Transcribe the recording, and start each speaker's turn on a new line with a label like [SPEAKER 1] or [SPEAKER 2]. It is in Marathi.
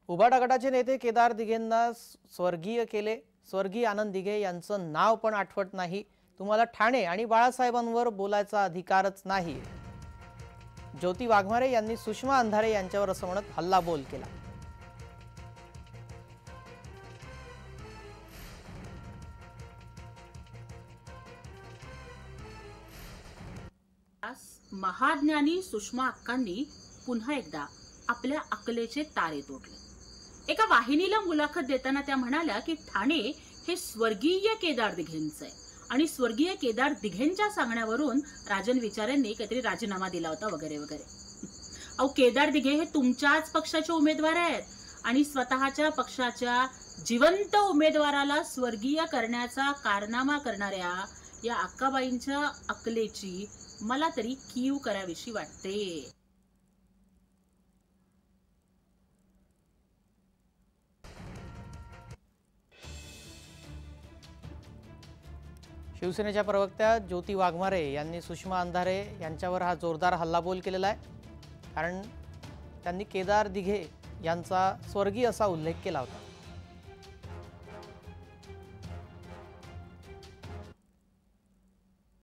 [SPEAKER 1] उभाटा गटाचे नेते केदार दिघेंना स्वर्गीय केले। स्वर्गीय आनंद दिघे यांचं नाव पण आठवत नाही। तुम्हाला ठाणे आणि बाळासाहेबांवर बोलायचा अधिकारच नाही। ज्योती वाघमारे यांनी सुषमा अंधारे यांच्यावर असं म्हणत हल्लाबोल केला।
[SPEAKER 2] महाज्ञानी सुषमा अक्कांनी पुन्हा एकदा आपल्या अकलेचे तारे तोडले। एका वाहिनीला मुलाखत देताना त्या म्हणाल्या की ठाणे हे स्वर्गीय केदार दिघेंचं आहे आणि स्वर्गीय केदार दिघेंच्या सांगण्यावरून राजन विचारेंनी काहीतरी राजीनामा दिला होता वगैरे वगैरे। अहो, केदार दिघे हे तुमच्याच पक्षाचे उमेदवार आहेत आणि स्वतःच्या पक्षाच्या जिवंत उमेदवाराला स्वर्गीय करण्याचा कारनामा करणाऱ्या या अक्काबाईंच्या अकलेची मला तरी कीव करावीशी वाटते।
[SPEAKER 1] शिवसेनेच्या प्रवक्त्या ज्योती वाघमारे यांनी सुषमा अंधारे यांच्यावर हा जोरदार हल्लाबोल केलेला आहे, कारण त्यांनी केदार दिघे यांचा स्वर्गीय असा उल्लेख केला होता।